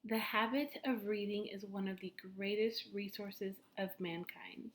The habit of reading is one of the greatest resources of mankind,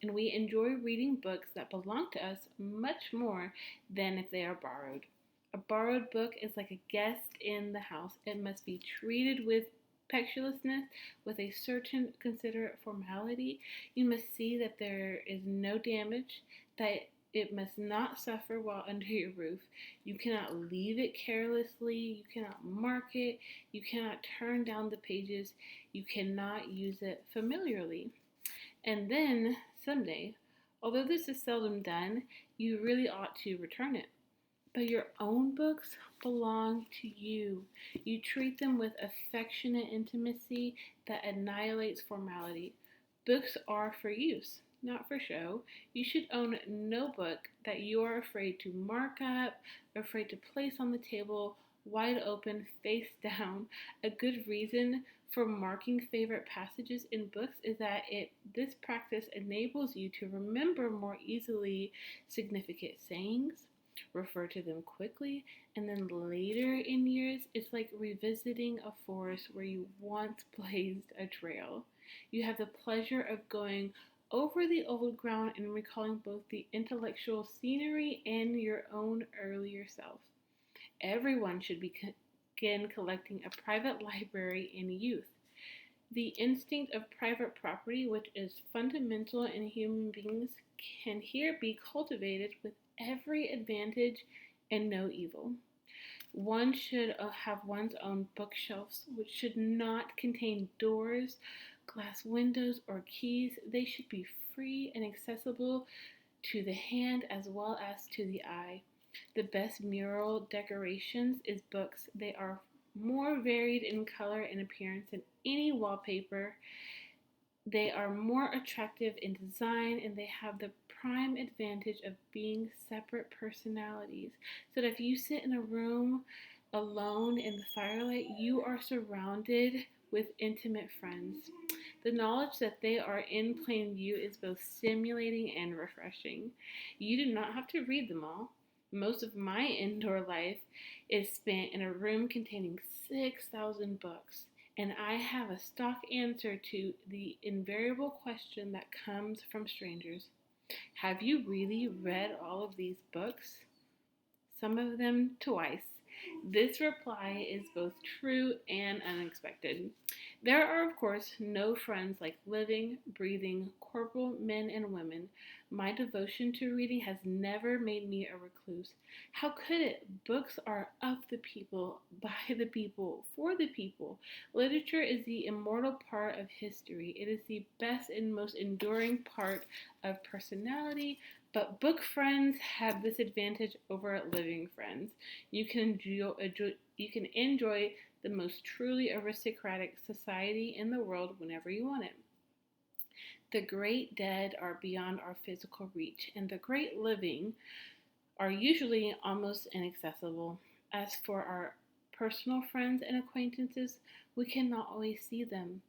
and we enjoy reading books that belong to us much more than if they are borrowed. A borrowed book is like a guest in the house. It must be treated with petulousness, with a certain considerate formality. You must see that there is no damage, that it must not suffer while under your roof. You cannot leave it carelessly. You cannot mark it. You cannot turn down the pages. You cannot use it familiarly. And then, someday, although this is seldom done, you really ought to return it. But your own books belong to you. You treat them with affectionate intimacy that annihilates formality. Books are for use, not for show. You should own no book that you are afraid to mark up, afraid to place on the table, wide open, face down. A good reason for marking favorite passages in books is that this practice enables you to remember more easily significant sayings, refer to them quickly, and then later in years, it's like revisiting a forest where you once blazed a trail. You have the pleasure of going over the old ground and recalling both the intellectual scenery and your own earlier self. Everyone should begin collecting a private library in youth. The instinct of private property, which is fundamental in human beings, can here be cultivated with every advantage and no evil. One should have one's own bookshelves, which should not contain doors, glass windows, or keys. They should be free and accessible to the hand as well as to the eye. The best mural decorations is books. They are more varied in color and appearance than any wallpaper. They are more attractive in design, and they have the prime advantage of being separate personalities. So that if you sit in a room alone in the firelight, you are surrounded with intimate friends. The knowledge that they are in plain view is both stimulating and refreshing. You do not have to read them all. Most of my indoor life is spent in a room containing 6,000 books, and I have a stock answer to the invariable question that comes from strangers. Have you really read all of these books? Some of them twice. This reply is both true and unexpected. There are, of course, no friends like living, breathing, corporal men and women. My devotion to reading has never made me a recluse. How could it? Books are of the people, by the people, for the people. Literature is the immortal part of history. It is the best and most enduring part of personality, but book friends have this advantage over living friends. You can enjoy the most truly aristocratic society in the world whenever you want it. The great dead are beyond our physical reach, and the great living are usually almost inaccessible. As for our personal friends and acquaintances, we cannot always see them.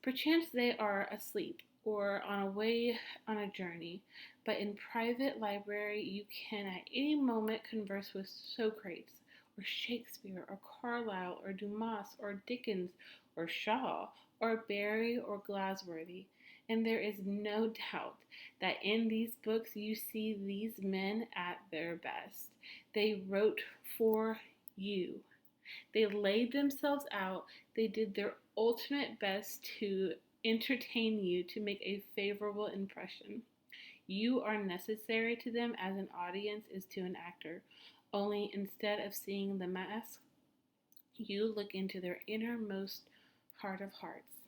Perchance they are asleep or on a way on a journey, but in private library you can at any moment converse with Socrates, or Shakespeare, or Carlyle, or Dumas, or Dickens, or Shaw, or Barry, or Galsworthy. And there is no doubt that in these books you see these men at their best. They wrote for you. They laid themselves out. They did their ultimate best to entertain you, to make a favorable impression. You are necessary to them as an audience is to an actor. Only instead of seeing the mask, you look into their innermost heart of hearts.